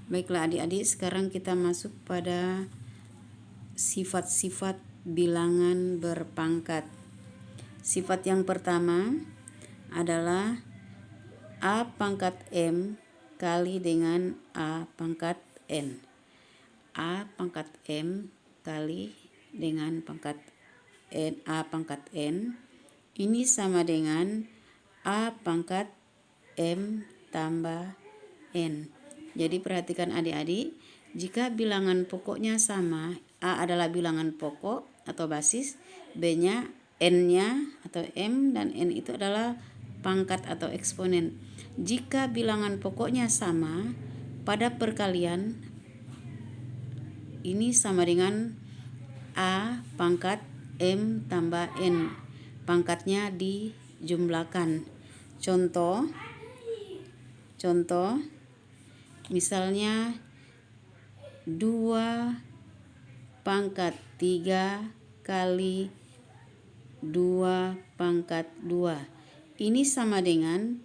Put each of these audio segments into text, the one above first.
Baiklah adik-adik, sekarang kita masuk pada sifat-sifat bilangan berpangkat. Sifat yang pertama adalah A pangkat M kali dengan A pangkat N. A pangkat M kali dengan pangkat N, A pangkat N. Ini sama dengan A pangkat M tambah N. Jadi perhatikan adik-adik, jika bilangan pokoknya sama, A adalah bilangan pokok atau basis, B-nya, N-nya atau M, dan N itu adalah pangkat atau eksponen. Jika bilangan pokoknya sama, pada perkalian ini sama dengan A pangkat M tambah N. Pangkatnya dijumlahkan. Contoh, misalnya 2 pangkat 3 kali 2 pangkat 2. Ini sama dengan,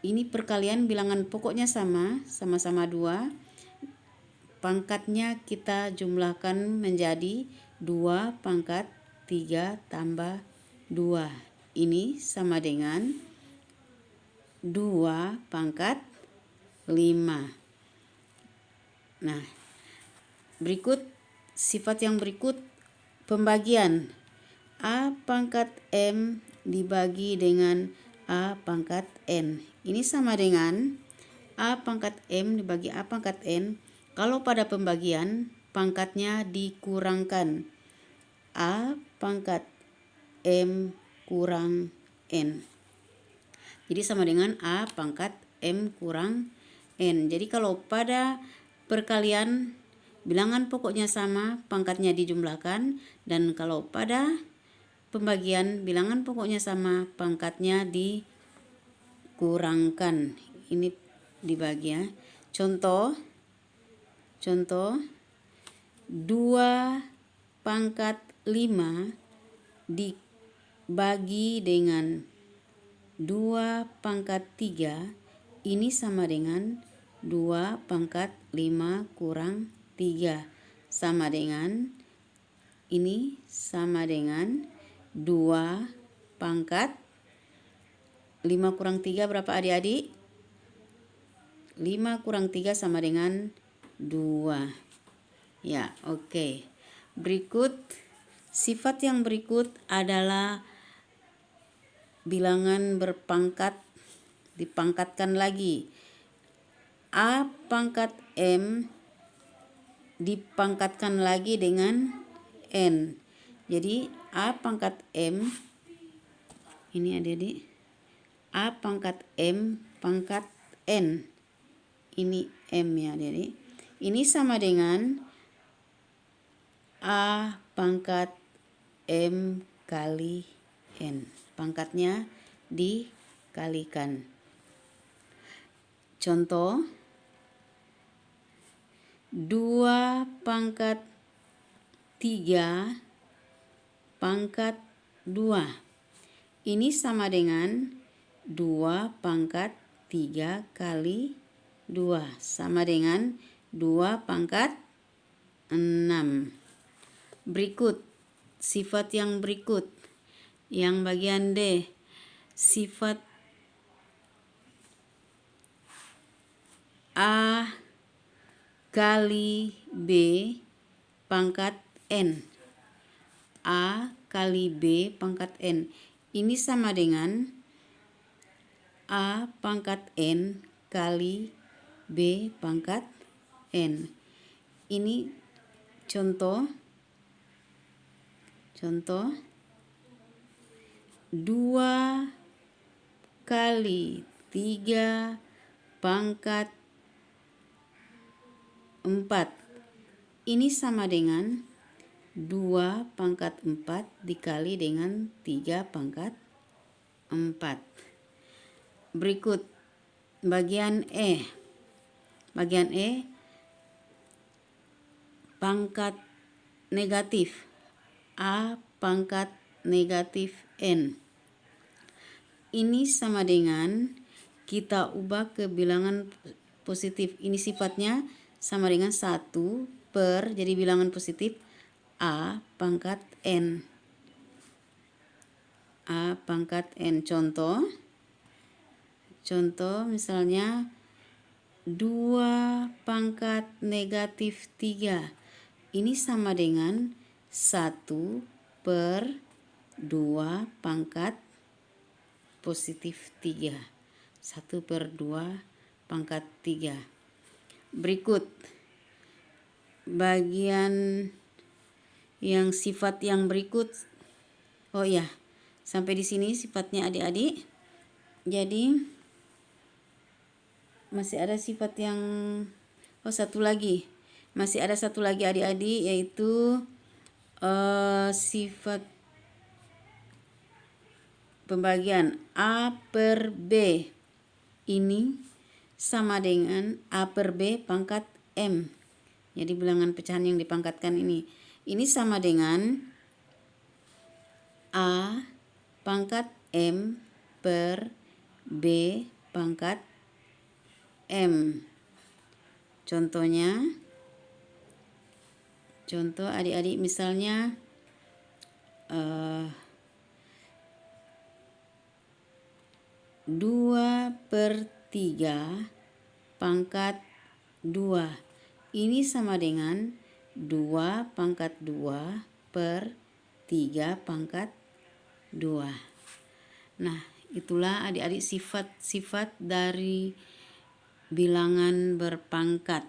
ini perkalian bilangan pokoknya sama-sama 2. Pangkatnya kita jumlahkan menjadi 2 pangkat 3 tambah 2. Ini sama dengan 2 pangkat 5. Nah, berikut sifat yang berikut, pembagian. A pangkat M dibagi dengan A pangkat N. Ini sama dengan A pangkat M dibagi A pangkat N. Kalau pada pembagian, pangkatnya dikurangkan. A pangkat M kurang N. Jadi sama dengan A pangkat M kurang N. Jadi kalau pada perkalian bilangan pokoknya sama, pangkatnya dijumlahkan, dan kalau pada pembagian bilangan pokoknya sama, pangkatnya dikurangkan. Ini dibagi ya. Contoh 2 pangkat 5 dibagi dengan 2 pangkat 3, ini sama dengan 2 pangkat 5 kurang 3. Sama dengan, ini sama dengan 2 pangkat 5 kurang 3 berapa adik-adik? 5 kurang 3 sama dengan 2. Ya, oke. Berikut, sifat yang berikut adalah bilangan berpangkat, dipangkatkan lagi. A pangkat M dipangkatkan lagi dengan N. Jadi A pangkat M, ini adik-adik, A pangkat M pangkat N. Ini M ya adik-adik. Ini sama dengan A pangkat M kali N. Pangkatnya dikalikan. Contoh, 2 pangkat 3 pangkat 2. Ini sama dengan 2 pangkat 3 kali 2. Sama dengan 2 pangkat 6. Berikut, sifat yang berikut. Yang bagian D, sifat A kali B pangkat N. A kali B pangkat N. Ini sama dengan A pangkat N kali B pangkat N. Ini contoh 2 kali 3 pangkat 4. Ini sama dengan 2 pangkat 4 dikali dengan 3 pangkat 4. Berikut bagian E. Bagian E, pangkat negatif. A pangkat negatif N. Ini sama dengan, kita ubah ke bilangan positif. Ini sifatnya sama dengan 1 per, jadi bilangan positif, A pangkat N. A pangkat N. Contoh misalnya 2 pangkat negatif 3. Ini sama dengan 1 per 2 pangkat positif 3. 1 per 2 pangkat 3. Berikut bagian yang sifat yang berikut. Oh ya, sampai di sini sifatnya adik-adik. Jadi masih ada sifat yang masih ada satu lagi adik-adik, yaitu sifat pembagian A per B. Ini sama dengan A per B pangkat M. Jadi bilangan pecahan yang dipangkatkan ini sama dengan A pangkat M per B pangkat M. Contoh adik-adik misalnya 2 per 3 pangkat 2. Ini sama dengan 2 pangkat 2 per 3 pangkat 2. Nah, itulah adik-adik sifat-sifat dari bilangan berpangkat.